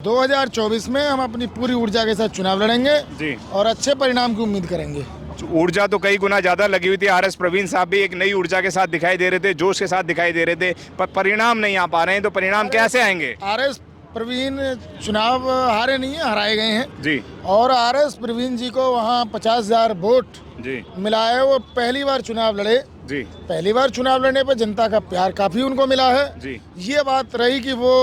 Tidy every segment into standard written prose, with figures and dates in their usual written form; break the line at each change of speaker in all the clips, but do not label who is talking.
2024 में हम अपनी पूरी ऊर्जा के साथ चुनाव लड़ेंगे
जी।
और अच्छे परिणाम की उम्मीद करेंगे।
ऊर्जा तो कई गुना ज्यादा लगी हुई थी। आरएस प्रवीण साहब भी एक नई ऊर्जा के साथ दिखाई दे रहे थे, जोश के साथ दिखाई दे रहे थे, पर परिणाम नहीं आ पा रहे हैं। तो परिणाम कैसे आएंगे?
आरएस प्रवीण चुनाव हारे नहीं है, हराए गए हैं
जी
और आरएस प्रवीण जी को वहाँ 50,000 वोट
जी
मिला है। वो पहली बार चुनाव लड़े,
जी
पहली बार चुनाव लड़ने पर जनता का प्यार काफी उनको मिला है।
जी
ये बात रही कि वो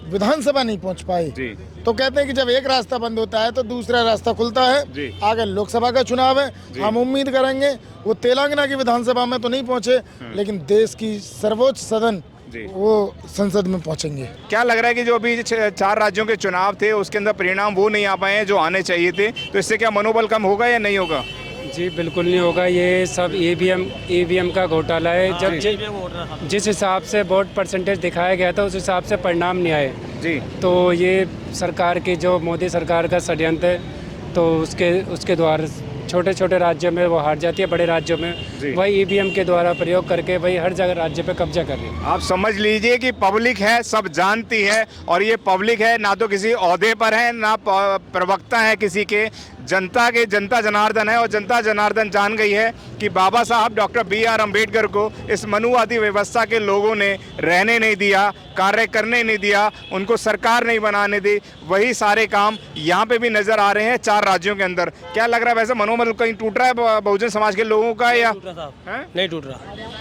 विधानसभा नहीं पहुंच पाए,
जी
तो कहते हैं कि जब एक रास्ता बंद होता है तो दूसरा रास्ता खुलता है।
जी।
आगे लोकसभा का चुनाव है, हम उम्मीद करेंगे वो तेलंगाना की विधानसभा में तो नहीं पहुंचे, लेकिन देश की सर्वोच्च सदन
जी।
वो संसद में पहुंचेंगे।
क्या लग रहा है कि जो अभी 4 राज्यों के चुनाव थे उसके अंदर परिणाम वो नहीं आ पाए हैं जो आने चाहिए थे, तो इससे क्या मनोबल कम होगा या नहीं होगा?
जी बिल्कुल नहीं होगा। ये सब ईवीएम का घोटाला है। जब जिस हिसाब से वोट परसेंटेज दिखाया गया था उस हिसाब से परिणाम नहीं आए,
जी
तो ये सरकार की जो मोदी सरकार का षड्यंत्र है, तो उसके द्वारा छोटे छोटे राज्यों में वो हार जाती है, बड़े राज्यों में वही ईवीएम के द्वारा प्रयोग करके वही हर जगह राज्य पे कब्जा कर रही है।
आप समझ लीजिए कि पब्लिक है, सब जानती है, और ये पब्लिक है ना तो किसी ओहदे पर है ना प्रवक्ता है किसी के, जनता जनार्दन है। और जनता जनार्दन जान गई है कि बाबा साहब डॉक्टर BR अम्बेडकर को इस मनुवादी व्यवस्था के लोगों ने रहने नहीं दिया, कार्य करने नहीं दिया, उनको सरकार नहीं बनाने दी। वही सारे काम यहाँ पे भी नजर आ रहे हैं 4 राज्यों के अंदर। क्या लग रहा है वैसे मनोबल कहीं टूट रहा है बहुजन समाज के लोगों का या
नहीं टूट रहा?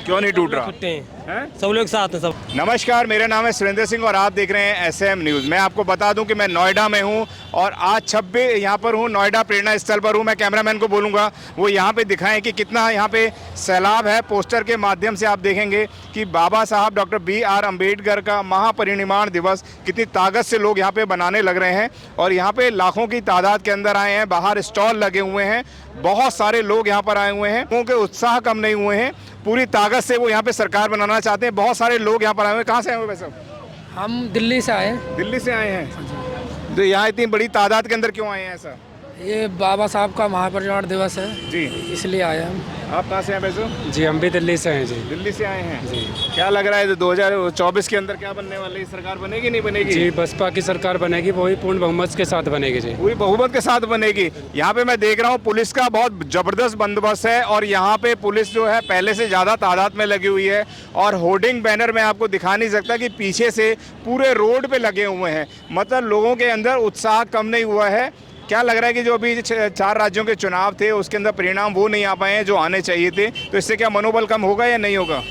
क्यों नहीं टूट रहा?
हैं? सब लोग साथ हैं सब।
नमस्कार, मेरा नाम है सुरेंद्र सिंह और आप देख रहे हैं SM न्यूज़। मैं आपको बता दूं कि मैं नोएडा में हूं और आज 26 यहाँ पर हूं, नोएडा प्रेरणा स्थल पर हूं। मैं कैमरामैन को बोलूँगा वो यहाँ पे दिखाएं कि कितना यहाँ पे सैलाब है। पोस्टर के माध्यम से आप देखेंगे कि बाबा साहब डॉक्टर BR अम्बेडकर का महापरिनिर्वाण दिवस कितनी ताकत से लोग यहाँ पे बनाने लग रहे हैं और यहाँ पे लाखों की तादाद के अंदर आए हैं। बाहर स्टॉल लगे हुए हैं, बहुत सारे लोग यहाँ पर आए हुए हैं। लोगों के उत्साह कम नहीं हुए हैं, पूरी ताकत से वो यहाँ पे सरकार बनाना चाहते हैं। बहुत सारे लोग यहाँ पर आए हुए हैं। कहाँ से आए हुए वैसे?
हम दिल्ली से आए हैं।
दिल्ली से आए हैं। तो यहाँ इतनी बड़ी तादाद के अंदर क्यों आए हैं ऐसा?
ये बाबा साहब का महापरिनिर्वाण दिवस है
जी,
इसलिए आए हम।
आप कहाँ से हैं वैसे?
जी हम भी दिल्ली से हैं। जी
दिल्ली से आए हैं। जी, क्या लग रहा है 2024 के अंदर क्या बनने वाली सरकार बनेगी नहीं बनेगी?
जी बसपा की सरकार बनेगी, वही पूर्ण बहुमत के साथ बनेगी। जी
पूरी बहुमत के साथ बनेगी। यहाँ पे मैं देख रहा हूँ पुलिस का बहुत जबरदस्त बंदोबस्त है और यहाँ पे पुलिस जो है पहले से ज़्यादा तादाद में लगी हुई है और होर्डिंग बैनर मैं आपको दिखा नहीं सकता कि पीछे से पूरे रोड पे लगे हुए हैं। मतलब लोगों के अंदर उत्साह कम नहीं हुआ है। क्या लग रहा है कि जो अभी 4 राज्यों के चुनाव थे उसके अंदर परिणाम वो नहीं आ पाए हैं जो आने चाहिए थे, तो इससे क्या मनोबल कम होगा या नहीं होगा?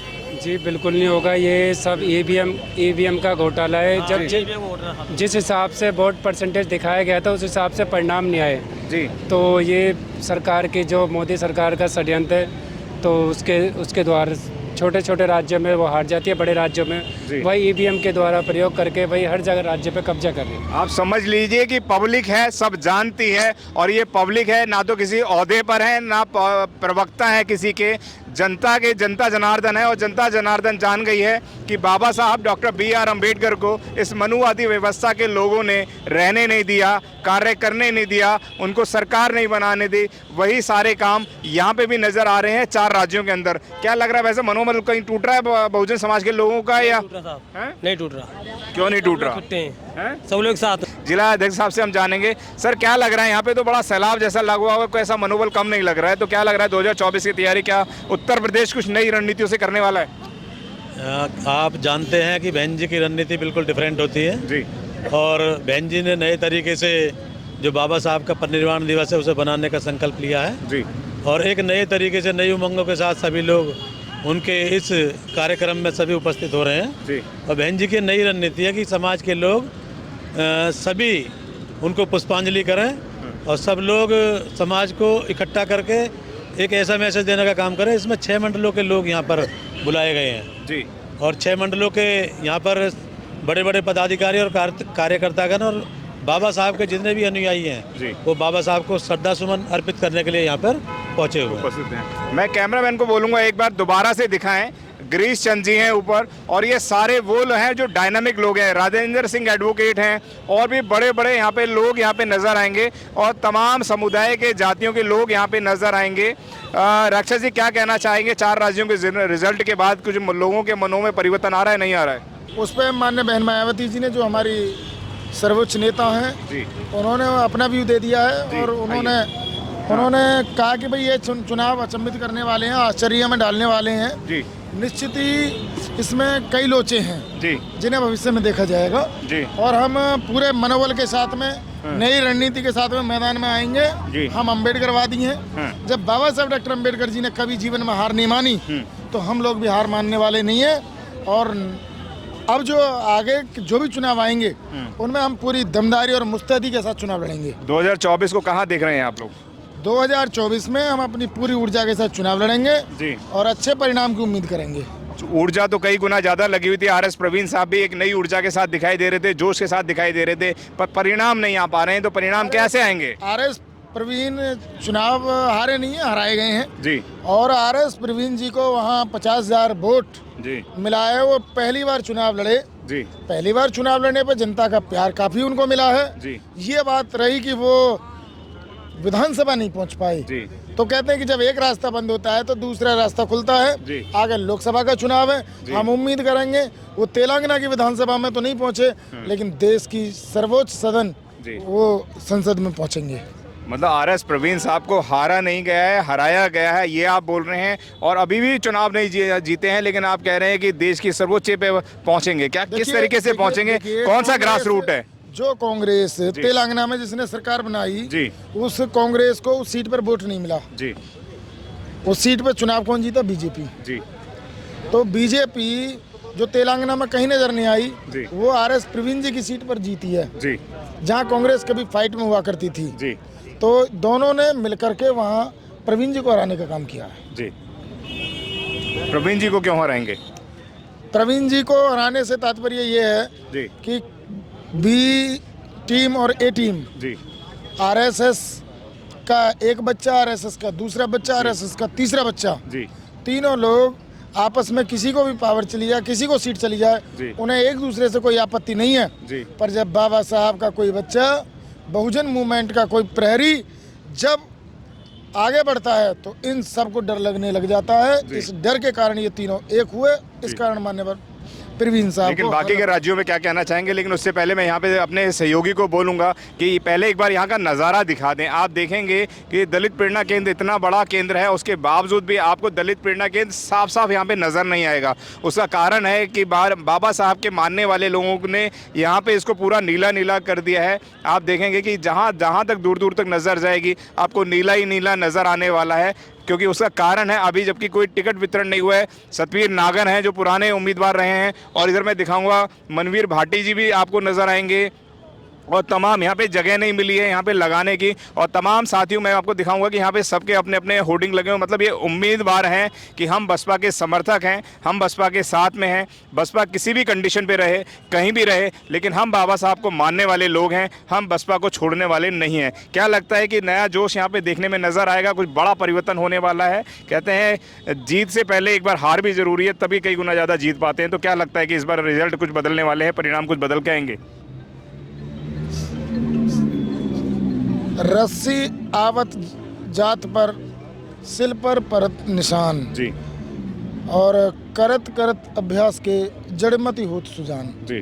जी बिल्कुल नहीं होगा। ये सब ईवीएम का घोटाला है। जब जिस हिसाब से वोट परसेंटेज दिखाया गया था उस हिसाब से परिणाम नहीं आए,
जी,
तो ये सरकार की जो मोदी सरकार का षड्यंत्र है, तो उसके द्वारा छोटे छोटे राज्यों में वो हार जाती है, बड़े राज्यों में वही ईवीएम के द्वारा प्रयोग करके वही हर जगह राज्य पे कब्जा कर रही है।
आप समझ लीजिए कि पब्लिक है, सब जानती है, और ये पब्लिक है ना तो किसी ओहदे पर है ना प्रवक्ता है किसी के, जनता जनार्दन है। और जनता जनार्दन जान गई है कि बाबा साहब डॉक्टर BR अम्बेडकर को इस मनुवादी व्यवस्था के लोगों ने रहने नहीं दिया, कार्य करने नहीं दिया, उनको सरकार नहीं बनाने दी। वही सारे काम यहाँ पे भी नजर आ रहे हैं 4 राज्यों के अंदर। क्या लग रहा है वैसे मनोबल कहीं टूट रहा है बहुजन समाज के लोगों का या
नहीं टूट रहा?
क्यों नहीं टूट रहा?
सब लोग साथ।
जिला अध्यक्ष साहब से हम जानेंगे। सर क्या लग रहा है यहाँ पे तो बड़ा सैलाब जैसा लगा हुआ है, कोई ऐसा मनोबल कम नहीं लग रहा है, तो क्या लग रहा है 2024 की तैयारी क्या उत्तर प्रदेश कुछ नई रणनीतियों से करने वाला है?
आप जानते हैं कि बहन जी की रणनीति बिल्कुल डिफरेंट होती है
जी,
और बहन जी ने नए तरीके से जो बाबा साहब का परिनिर्वाण दिवस है उसे बनाने का संकल्प लिया है
जी,
और एक नए तरीके से नई उमंगों के साथ सभी लोग उनके इस कार्यक्रम में सभी उपस्थित हो रहे हैं
जी।
और बहन जी की नई रणनीति है कि समाज के लोग सभी उनको पुष्पांजलि करें और सब लोग समाज को इकट्ठा करके एक ऐसा मैसेज देने का काम करें। इसमें 6 मंडलों के लोग यहाँ पर बुलाए गए हैं
जी,
और 6 मंडलों के यहाँ पर बड़े बड़े पदाधिकारी और कार्यकर्तागण और बाबा साहब के जितने भी अनुयायी हैं वो बाबा साहब को श्रद्धा सुमन अर्पित करने के लिए यहाँ पर पहुँचे हुए
हैं। मैं कैमरामैन को बोलूँगा एक बार दोबारा से दिखाएं। गिरीश चंद जी हैं ऊपर और ये सारे वो हैं जो डायनामिक लोग हैं। राजेंद्र सिंह एडवोकेट हैं और भी बड़े बड़े यहाँ पे लोग यहाँ पे नजर आएंगे और तमाम समुदाय के जातियों के लोग यहाँ पे नजर आएंगे। रक्षा जी क्या कहना चाहेंगे 4 राज्यों के रिजल्ट के बाद कुछ लोगों के मनों में परिवर्तन आ रहा है नहीं आ रहा है?
उस पर माननीय बहन मायावती जी ने जो हमारी सर्वोच्च नेता हैं,
जी
उन्होंने अपना व्यू दे दिया है और उन्होंने कहा कि भाई ये चुनाव अचंभित करने वाले हैं, आश्चर्य में डालने वाले हैं।
जी
निश्चित ही इसमें कई लोचे हैं
जी
जिन्हें भविष्य में देखा जाएगा
जी
और हम पूरे मनोबल के साथ में नई रणनीति के साथ में मैदान में आएंगे।
जी।
हम अम्बेडकरवादी हैं। जब बाबा साहब डॉक्टर अम्बेडकर जी ने कभी जीवन में हार नहीं मानी तो हम लोग भी हार मानने वाले नहीं हैं। और अब जो आगे जो भी चुनाव आएंगे उनमें हम पूरी दमदारी और मुस्तैदी के साथ चुनाव लड़ेंगे।
2024 को कहाँ देख रहे हैं आप लोग?
2024 में हम अपनी पूरी ऊर्जा के साथ चुनाव लड़ेंगे
जी
और अच्छे परिणाम की उम्मीद करेंगे।
ऊर्जा तो कई गुना ज्यादा लगी हुई थी। आरएस प्रवीण साहब भी एक नई ऊर्जा के साथ दिखाई दे रहे थे, जोश के साथ दिखाई दे रहे थे, पर परिणाम नहीं आ पा रहे हैं। तो परिणाम कैसे आएंगे?
आरएस प्रवीण चुनाव हारे नहीं है, हराए गए हैं
जी
और आरएस प्रवीण जी को वहाँ 50,000 वोट
जी
मिला है। वो पहली बार चुनाव लड़े।
जी
पहली बार चुनाव लड़ने पर जनता का प्यार काफी उनको मिला है।
जी
ये बात रही कि वो विधानसभा नहीं पहुंच पाई।
जी
तो कहते हैं कि जब एक रास्ता बंद होता है तो दूसरा रास्ता खुलता है।
जी।
आगे लोकसभा का चुनाव है, हम उम्मीद करेंगे वो तेलंगाना की विधानसभा में तो नहीं पहुंचे लेकिन देश की सर्वोच्च सदन
जी।
वो संसद में पहुंचेंगे।
मतलब आरएस प्रवीण साहब को हारा नहीं गया है, हराया गया है, ये आप बोल रहे हैं। और अभी भी चुनाव नहीं जीते हैं लेकिन आप कह रहे हैं कि देश की सर्वोच्च पे पहुंचेंगे। क्या किस तरीके से पहुंचेंगे? कौन सा ग्रास रूट है?
जो कांग्रेस तेलंगाना में जिसने सरकार बनाई
जी
उस कांग्रेस को उस सीट पर वोट नहीं मिला।
जी
उस सीट पर चुनाव कौन जीता? बीजेपी।
जी
तो बीजेपी जो तेलंगाना में कहीं नजर नहीं आई
जी।
वो आरएस प्रवीण जी की सीट पर जीती है
जी
जहां कांग्रेस कभी फाइट में हुआ करती थी।
जी
तो दोनों ने मिलकर के वहां प्रवीण जी को हराने का काम किया है।
जी प्रवीण जी को क्यों हराएंगे?
प्रवीण जी को हराने से तात्पर्य ये है
जी
कि बी टीम और ए टीम,
जी
आरएसएस का एक बच्चा, आरएसएस का दूसरा बच्चा, आरएसएस का तीसरा बच्चा,
जी
तीनों लोग आपस में किसी को भी पावर चली जाए, किसी को सीट चली
जी।
जाए, उन्हें एक दूसरे से कोई आपत्ति नहीं है।
जी
पर जब बाबा साहब का कोई बच्चा, बहुजन मूवमेंट का कोई प्रहरी जब आगे बढ़ता है तो इन सबको डर लगने लग जाता है। इस डर के कारण ये तीनों एक हुए। इस कारण मान्यवर प्रवीण साहब
लेकिन
को
बाकी के राज्यों में क्या कहना चाहेंगे? लेकिन उससे पहले मैं यहाँ पे अपने सहयोगी को बोलूँगा कि पहले एक बार यहाँ का नज़ारा दिखा दें। आप देखेंगे कि दलित प्रेरणा केंद्र इतना बड़ा केंद्र है, उसके बावजूद भी आपको दलित प्रेरणा केंद्र साफ साफ यहाँ पे नज़र नहीं आएगा। उसका कारण है कि बाबा साहब के मानने वाले लोगों ने यहाँ पे इसको पूरा नीला नीला कर दिया है। आप देखेंगे कि जहाँ तक दूर दूर तक नज़र जाएगी आपको नीला ही नीला नज़र आने वाला है। क्योंकि उसका कारण है अभी जबकि कोई टिकट वितरण नहीं हुआ है। सतवीर नागर हैं जो पुराने उम्मीदवार रहे हैं और इधर मैं दिखाऊंगा मनवीर भाटी जी भी आपको नजर आएंगे और तमाम यहाँ पे जगह नहीं मिली है यहाँ पे लगाने की। और तमाम साथियों मैं आपको दिखाऊंगा कि यहाँ पे सबके अपने अपने होर्डिंग लगे हुए। मतलब ये उम्मीदवार हैं कि हम बसपा के समर्थक हैं, हम बसपा के साथ में हैं। बसपा किसी भी कंडीशन पे रहे, कहीं भी रहे, लेकिन हम बाबा साहब को मानने वाले लोग हैं, हम बसपा को छोड़ने वाले नहीं हैं। क्या लगता है कि नया जोश यहाँ पे देखने में नज़र आएगा? कुछ बड़ा परिवर्तन होने वाला है? कहते हैं जीत से पहले एक बार हार भी ज़रूरी है, तभी कई गुना ज़्यादा जीत पाते हैं। तो क्या लगता है कि इस बार रिजल्ट कुछ बदलने वाले हैं, परिणाम कुछ बदल के आएंगे?
रस्सी आवत जात पर सिल पर परत निशान
जी
और करत करत अभ्यास के जड़मती होत सुजान।
जी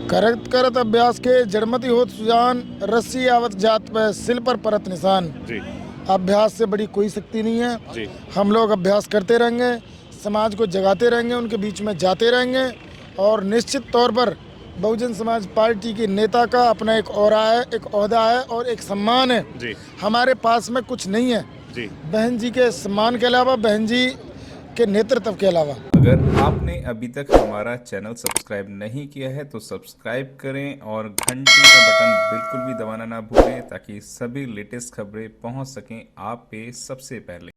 करत करत अभ्यास के जड़मती होत सुजान, रस्सी आवत जात पर सिल पर परत निशान।
जी
अभ्यास से बड़ी कोई शक्ति नहीं है।
जी
हम लोग अभ्यास करते रहेंगे, समाज को जगाते रहेंगे, उनके बीच में जाते रहेंगे और निश्चित तौर पर बहुजन समाज पार्टी के नेता का अपना एक औरा है, एक ओहदा है और एक सम्मान है।
जी
हमारे पास में कुछ नहीं है
जी
बहन जी के सम्मान के अलावा, बहन जी के नेतृत्व के अलावा।
अगर आपने अभी तक हमारा चैनल सब्सक्राइब नहीं किया है तो सब्सक्राइब करें और घंटी का बटन बिल्कुल भी दबाना ना भूलें ताकि सभी लेटेस्ट खबरें पहुंच सकें आप पे सबसे पहले।